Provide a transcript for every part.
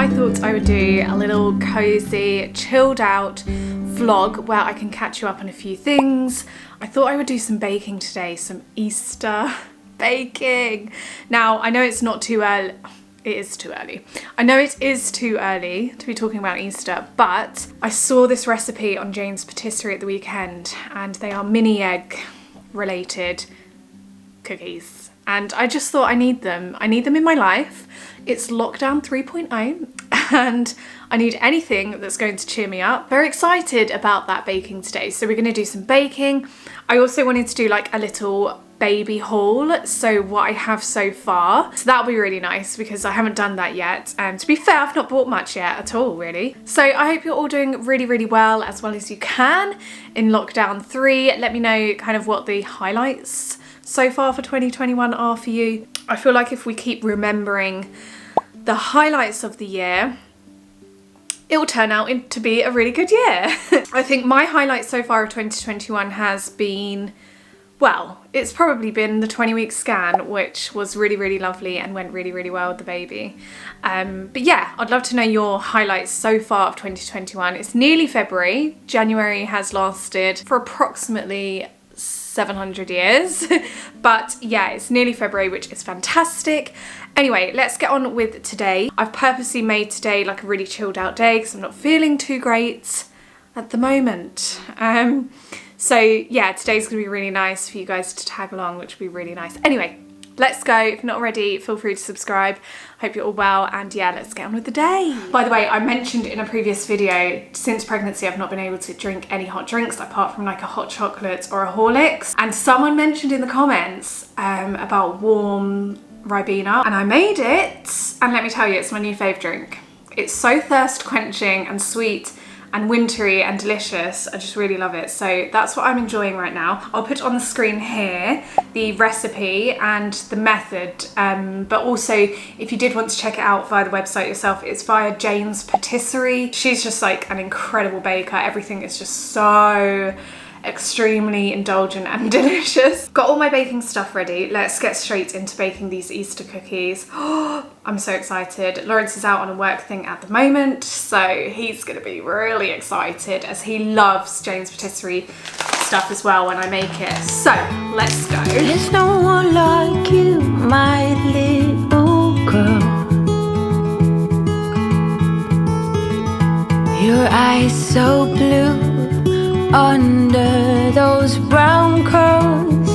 I thought I would do a little cozy, chilled out vlog where I can catch you up on a few things. I thought I would do some baking today, some Easter baking. Now, I know it's not too early. It is too early. I know it is too early to be talking about Easter, but I saw this recipe on Jane's Patisserie at the weekend, and they are mini egg related cookies. And I just thought I need them. I need them in my life. It's lockdown 3.0 and I need anything that's going to cheer me up. Very excited about that baking today. So we're going to do some baking. I also wanted to do like a little baby haul, so what I have so far. So that'll be really nice because I haven't done that yet. To be fair, I've not bought much yet at all, really. So I hope you're all doing really, really well as you can in lockdown 3. Let me know kind of what the highlights so far for 2021 are for you. I feel like if we keep remembering the highlights of the year, it will turn out to be a really good year. I think my highlight so far of 2021 has been, well, it's probably been the 20-week scan, which was really, really lovely and went really, really well with the baby. But yeah, I'd love to know your highlights so far of 2021. It's nearly February. January has lasted for approximately 700 years. But yeah, it's nearly February, which is fantastic. Anyway, let's get on with today. I've purposely made today like a really chilled out day because I'm not feeling too great at the moment. So yeah, today's gonna be really nice for you guys to tag along, which will be really nice. Anyway, let's go. If not already, feel free to subscribe. Hope you're all well, and yeah, let's get on with the day. By the way, I mentioned in a previous video, since pregnancy, I've not been able to drink any hot drinks apart from like a hot chocolate or a Horlicks. And someone mentioned in the comments about warm Ribena, and I made it, and let me tell you, it's my new fave drink. It's so thirst quenching and sweet and wintry and delicious. I just really love it. So that's what I'm enjoying right now. I'll put on the screen here the recipe and the method, but also if you did want to check it out via the website yourself, it's via Jane's Patisserie. She's just like an incredible baker. Everything is just so extremely indulgent and delicious. Got all my baking stuff ready. Let's get straight into baking these Easter cookies. I'm so excited. Lawrence is out on a work thing at the moment, so he's gonna be really excited as he loves Jane's Patisserie stuff as well when I make it. So let's go. There's no one like you, my little girl. Your eyes so blue under those brown curls.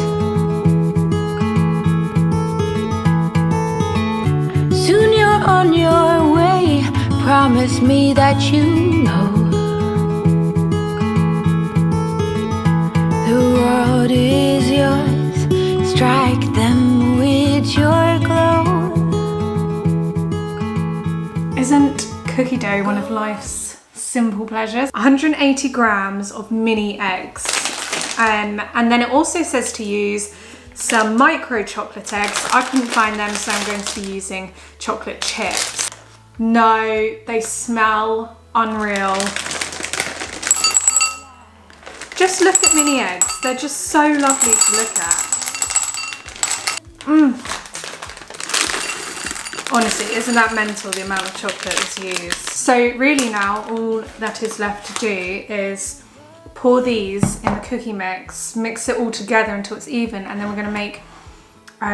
Soon you're on your way. Promise me that you know the world is yours. Strike them with your glow. Isn't cookie dough one of life's simple pleasures? 180 grams of mini eggs, and then it also says to use some micro chocolate eggs. I couldn't find them, so I'm going to be using chocolate chips. No, they smell unreal. Just look at mini eggs. They're just so lovely to look at. Honestly, isn't that mental, the amount of chocolate that's used? So really now, all that is left to do is pour these in the cookie mix, mix it all together until it's even, and then we're gonna make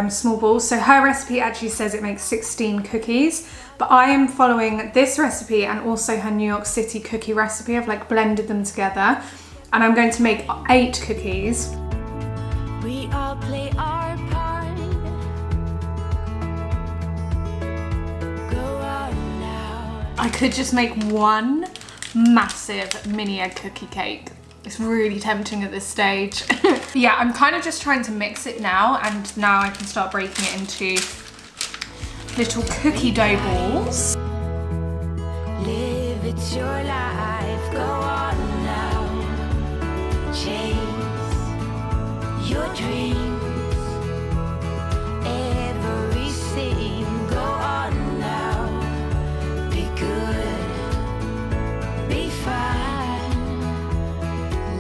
small balls. So her recipe actually says it makes 16 cookies, but I am following this recipe and also her New York City cookie recipe. I've like blended them together, and I'm going to make 8 cookies. We all play our part. I could just make one massive mini egg cookie cake. It's really tempting at this stage. Yeah, I'm kind of just trying to mix it now, and now I can start breaking it into little cookie dough balls. Live, it's your life, go on now. Chase your dreams, everything, go on now. Be good, be fine.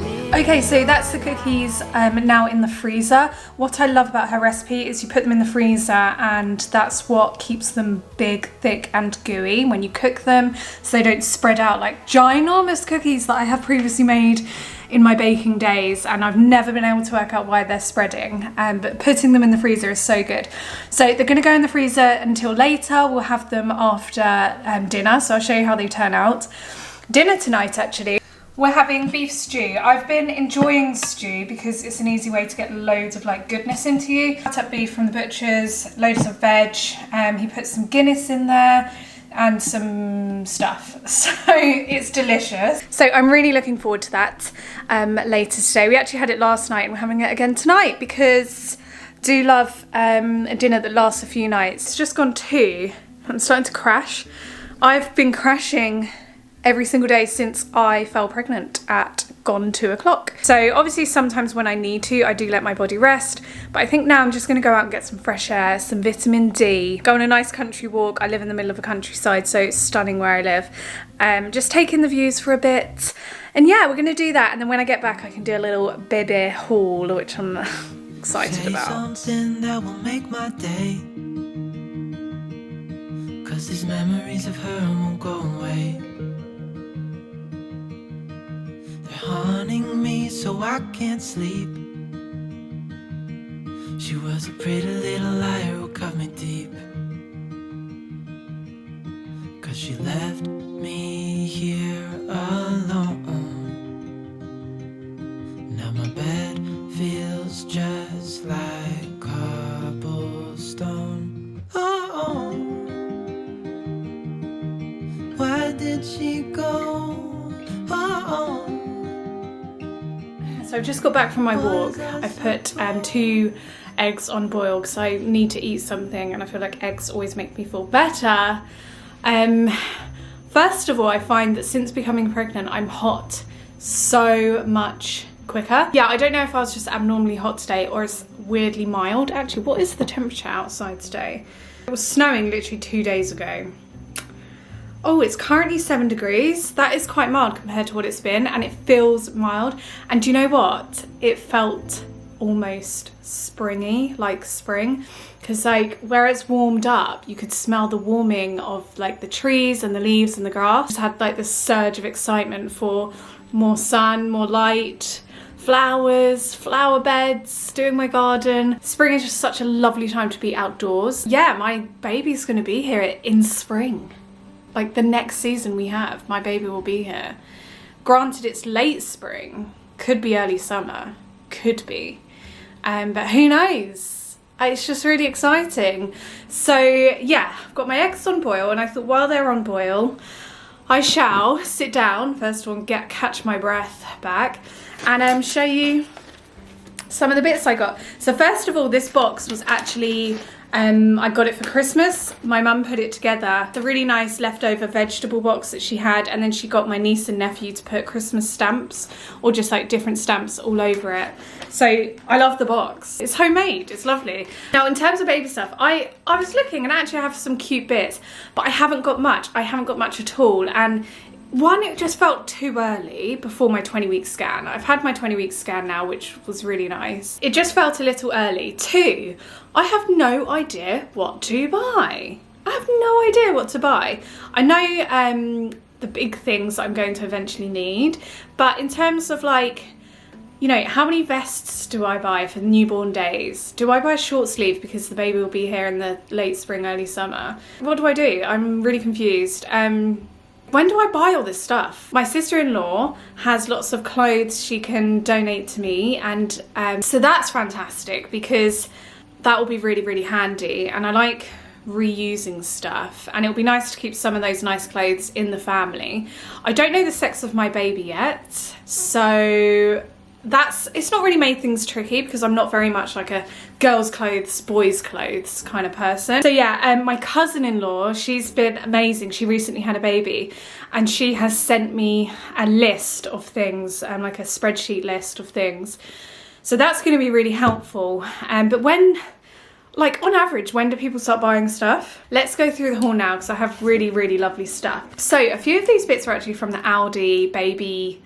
Live Okay, so that's the cookies now in the freezer. What I love about her recipe is you put them in the freezer and that's what keeps them big, thick and gooey when you cook them, so they don't spread out like ginormous cookies that I have previously made in my baking days, and I've never been able to work out why they're spreading, but putting them in the freezer is so good. So they're going to go in the freezer until later. We'll have them after dinner, so I'll show you how they turn out. Dinner tonight actually. We're having beef stew. I've been enjoying stew because it's an easy way to get loads of like goodness into you. Cut up beef from the butcher's, loads of veg. He put some Guinness in there and some stuff. So it's delicious. So I'm really looking forward to that later today. We actually had it last night and we're having it again tonight because I do love a dinner that lasts a few nights. It's just gone 2. I'm starting to crash. I've been crashing every single day since I fell pregnant at gone 2 o'clock. So obviously sometimes when I need to, I do let my body rest, but I think now I'm just gonna go out and get some fresh air, some vitamin D, go on a nice country walk. I live in the middle of a countryside, so it's stunning where I live. Just take in the views for a bit. And yeah, we're gonna do that. And then when I get back, I can do a little baby haul, which I'm excited about. Something that will make my day, 'cause these memories of her won't go away. Haunting me so I can't sleep. She was a pretty little liar who cut me deep, 'cause she left me here alone. Now my bed feels just like cobblestone. Oh, why did she go? Oh. So I've just got back from my walk. I've put 2 eggs on boil because I need to eat something and I feel like eggs always make me feel better. First of all, I find that since becoming pregnant, I'm hot so much quicker. Yeah, I don't know if I was just abnormally hot today or it's weirdly mild. Actually, what is the temperature outside today? It was snowing literally 2 days ago. Oh, it's currently 7 degrees. That is quite mild compared to what it's been, and it feels mild. And do you know what? It felt almost springy, like spring. Because like where it's warmed up, you could smell the warming of like the trees and the leaves and the grass. Just had like this surge of excitement for more sun, more light, flowers, flower beds, doing my garden. Spring is just such a lovely time to be outdoors. Yeah, my baby's gonna be here in spring. Like the next season we have, my baby will be here. Granted, it's late spring, could be early summer, could be, but who knows? It's just really exciting. So yeah, I've got my eggs on boil, and I thought while they're on boil, I shall sit down first of all and catch my breath back, and show you some of the bits I got. So first of all, this box was actually I got it for Christmas. My mum put it together. It's a really nice leftover vegetable box that she had, and then she got my niece and nephew to put Christmas stamps or just like different stamps all over it. So I love the box. It's homemade, it's lovely. Now in terms of baby stuff, I was looking and actually I have some cute bits, but I haven't got much. I haven't got much at all. And one, it just felt too early before my 20-week scan. I've had my 20-week scan now, which was really nice. It just felt a little early. 2, I have no idea what to buy. I have no idea what to buy. I know the big things I'm going to eventually need, but in terms of like, you know, how many vests do I buy for the newborn days? Do I buy a short sleeve because the baby will be here in the late spring, early summer? What do I do? I'm really confused. When do I buy all this stuff? My sister-in-law has lots of clothes she can donate to me, and so that's fantastic because that will be really, really handy. And I like reusing stuff, and it'll be nice to keep some of those nice clothes in the family. I don't know the sex of my baby yet, so it's not really made things tricky because I'm not very much like a girls' clothes, boys' clothes kind of person. So yeah, my cousin-in-law, she's been amazing. She recently had a baby and she has sent me a list of things, like a spreadsheet list of things. So that's going to be really helpful. But when, like on average, when do people start buying stuff? Let's go through the haul now because I have really, really lovely stuff. So a few of these bits are actually from the Aldi baby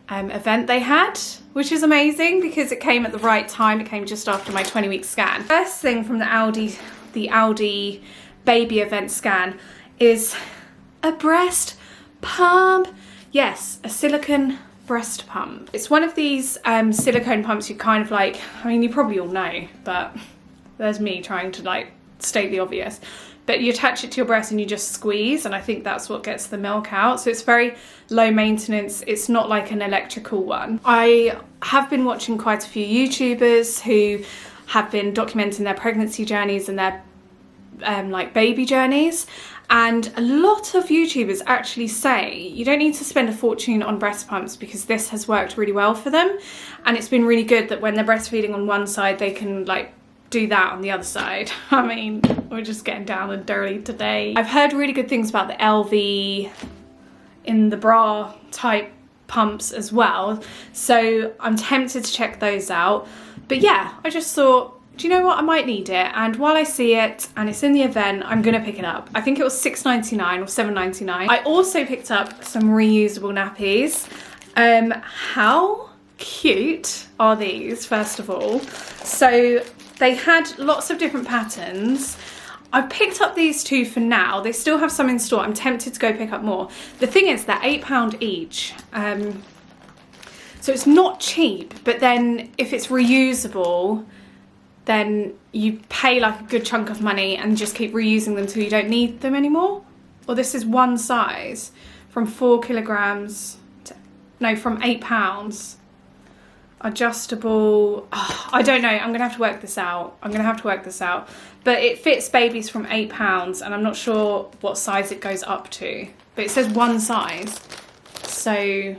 event they had, which is amazing because it came at the right time. It came just after my 20-week scan. First thing from the Aldi baby event scan is a breast pump. Yes, a silicone breast pump. It's one of these silicone pumps you kind of like, I mean, you probably all know, but there's me trying to like state the obvious. But you attach it to your breast and you just squeeze, and I think that's what gets the milk out. So it's very low maintenance. It's not like an electrical one. I have been watching quite a few YouTubers who have been documenting their pregnancy journeys and their like baby journeys. And a lot of YouTubers actually say you don't need to spend a fortune on breast pumps because this has worked really well for them. And it's been really good that when they're breastfeeding on one side, they can like do that on the other side. I mean, we're just getting down and dirty today. I've heard really good things about the LV in the bra type pumps as well. So I'm tempted to check those out. But yeah, I just thought, do you know what? I might need it. And while I see it and it's in the event, I'm gonna pick it up. I think it was $6.99 or $7.99. I also picked up some reusable nappies. How cute are these, first of all? So they had lots of different patterns. I've picked up these two for now. They still have some in store. I'm tempted to go pick up more. The thing is, they're £8 each. So it's not cheap, but then if it's reusable, then you pay like a good chunk of money and just keep reusing them until you don't need them anymore. Or this is one size from 4 kilograms to, no, from £8. Adjustable, oh, I don't know, I'm gonna have to work this out. But it fits babies from £8 and I'm not sure what size it goes up to. But it says one size, so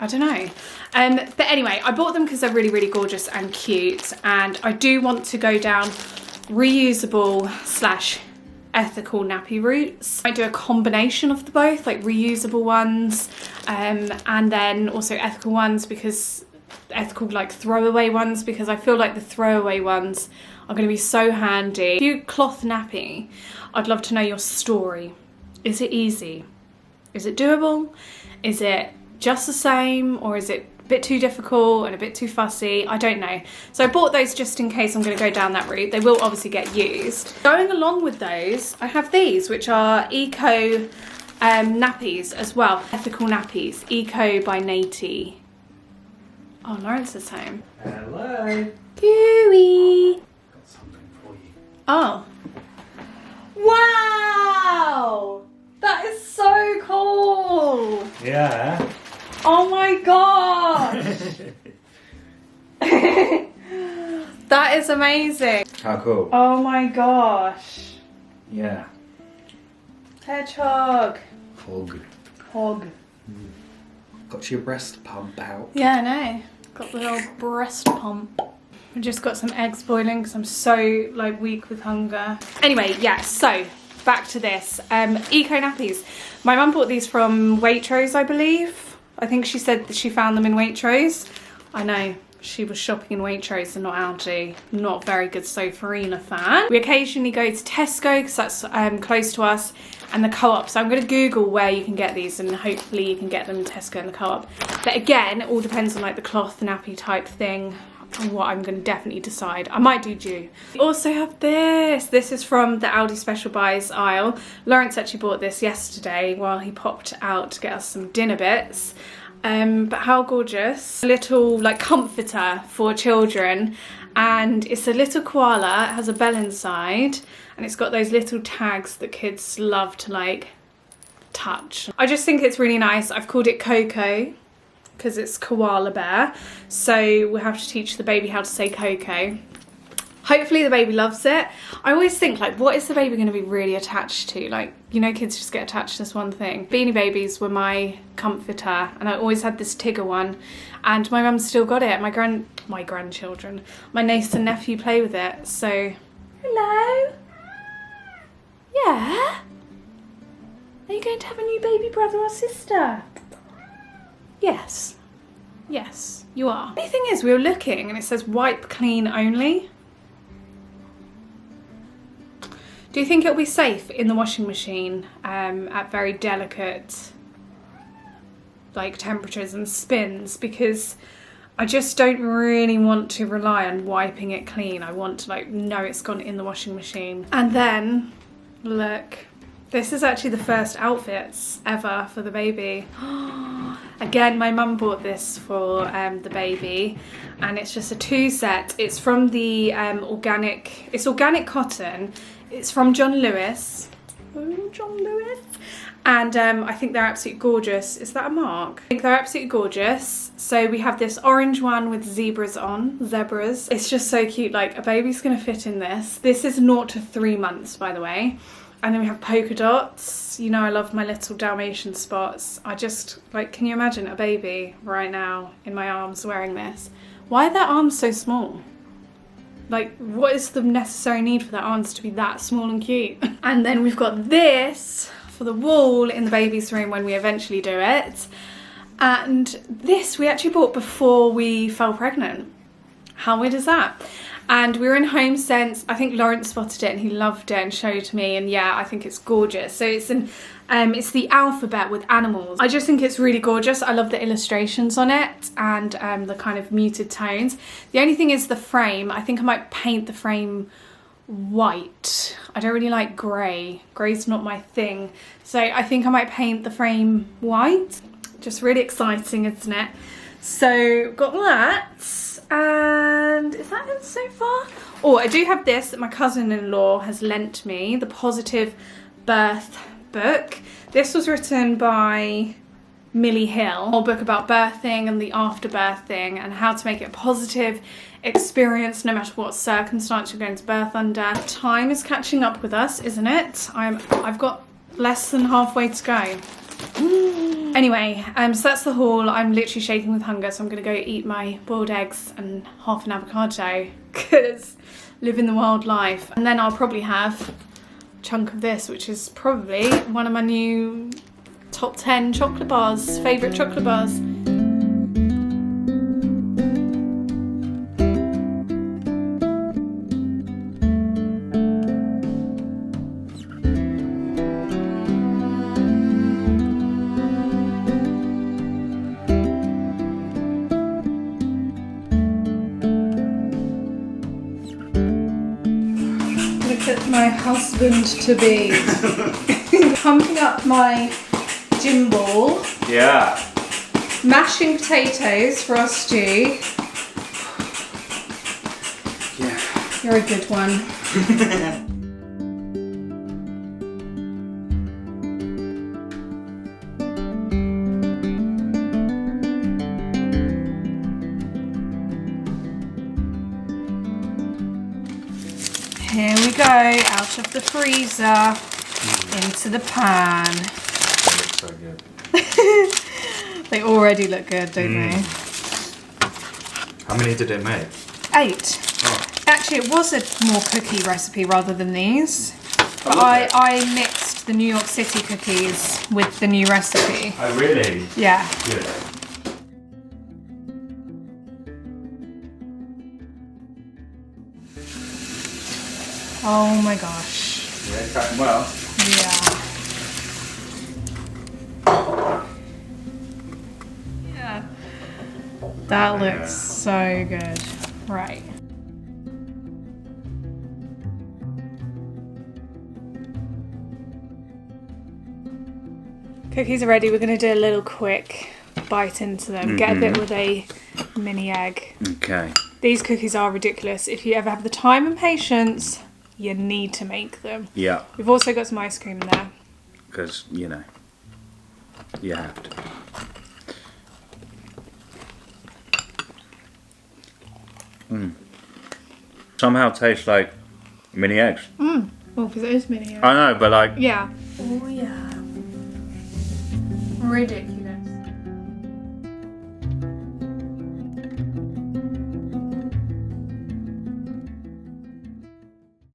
I don't know. But anyway, I bought them because they're really, really gorgeous and cute. And I do want to go down reusable / ethical nappy routes. I do a combination of the both, like reusable ones and then also ethical ones, because ethical like throwaway ones, because I feel like the throwaway ones are going to be so handy. If you cloth nappy, I'd love to know your story. Is it easy? Is it doable? Is it just the same, or is it a bit too difficult and a bit too fussy? I don't know. So I bought those just in case I'm going to go down that route. They will obviously get used. Going along with those, I have these, which are eco nappies as well. Ethical nappies, Eco by Nati. Oh, Lawrence is home. Hello. Gooey. Got something for you. Oh. Wow! That is so cool. Yeah. Oh my gosh. That is amazing. How cool. Oh my gosh. Yeah. Hedgehog. Hog. Got your breast pump out. Yeah, I know. Got the little breast pump. I just got some eggs boiling because I'm so like weak with hunger. Anyway, yeah, so back to this. Eco nappies. My mum bought these from Waitrose, I believe. I think she said that she found them in Waitrose. I know, she was shopping in Waitrose and not Aldi. Not very good Sofarina fan. We occasionally go to Tesco because that's close to us, and the Co-op. So I'm going to Google where you can get these, and hopefully you can get them in Tesco and the Co-op. But again, it all depends on like the cloth nappy type thing and what I'm going to definitely decide. I might do Dew. We also have this. This is from the Aldi Special Buys aisle. Lawrence actually bought this yesterday while he popped out to get us some dinner bits. But how gorgeous. A little like comforter for children, and it's a little koala. It has a bell inside, and it's got those little tags that kids love to like touch. I just think it's really nice. I've called it Coco because it's koala bear, so we'll have to teach the baby how to say Coco. Hopefully the baby loves it. I always think, like, what is the baby going to be really attached to? Like, you know, kids just get attached to this one thing. Beanie Babies were my comforter, and I always had this Tigger one, and my mum still got it. My grandchildren, my niece and nephew play with it. So, hello? Yeah? Are you going to have a new baby brother or sister? Yes. Yes, you are. The thing is, we were looking and it says wipe clean only. Do you think it'll be safe in the washing machine at very delicate like temperatures and spins, because I just don't really want to rely on wiping it clean. I want to like know it's gone in the washing machine. And then look, this is actually the first outfits ever for the baby. Again, my mum bought this for the baby, and it's just a 2 set. It's from the organic cotton. It's from John Lewis. Oh, John Lewis. And I think they're absolutely gorgeous. Is that a mark? I think they're absolutely gorgeous. So we have this orange one with zebras on. Zebras. It's just so cute. Like, a baby's gonna fit in this. This is 0 to 3 months, by the way. And then we have polka dots. You know, I love my little Dalmatian spots. I just, like, can you imagine a baby right now in my arms wearing this? Why are their arms so small? Like, what is the necessary need for their arms to be that small and cute? And then we've got this for the wall in the baby's room when we eventually do it. And this we actually bought before we fell pregnant. How weird is that? And we were in Home Sense. I think Lawrence spotted it and he loved it and showed me, and yeah, I think it's gorgeous. So it's it's the alphabet with animals. I just think it's really gorgeous. I love the illustrations on it and the kind of muted tones. The only thing is the frame. I think I might paint the frame white. I don't really like grey. Grey's not my thing. So I think I might paint the frame white. Just really exciting, isn't it? So got that. And is that it so far? Oh, I do have this that my cousin-in-law has lent me, the Positive Birth book. This was written by Millie Hill, a whole book about birthing and the afterbirth thing and how to make it a positive experience no matter what circumstance you're going to birth under. Time is catching up with us, isn't it? I've got less than halfway to go. Anyway, so that's the haul. I'm literally shaking with hunger, so I'm gonna go eat my boiled eggs and half an avocado because living the wild life. And then I'll probably have a chunk of this, which is probably one of my new top 10 chocolate bars, favourite chocolate bars. My husband to be pumping up my gym ball. Yeah. Mashing potatoes for our stew. Yeah. You're a good one. Here we go, out of the freezer, into the pan. That looks so good. They already look good, don't they? How many did it make? 8. Oh. Actually, it was a more cookie recipe rather than these. But Okay. I mixed the New York City cookies with the new recipe. Oh, really? Yeah. Good. Oh my gosh. Yeah, going well. Yeah. Yeah. That looks so good. Right. Cookies are ready. We're going to do a little quick bite into them. Get a bit with a mini egg. Okay. These cookies are ridiculous. If you ever have the time and patience, you need to make them. Yeah. We've also got some ice cream in there. Because, you know, you have to. Somehow tastes like mini eggs. Well, because it is mini egg. I know, but like... Yeah. Oh yeah. Ridiculous.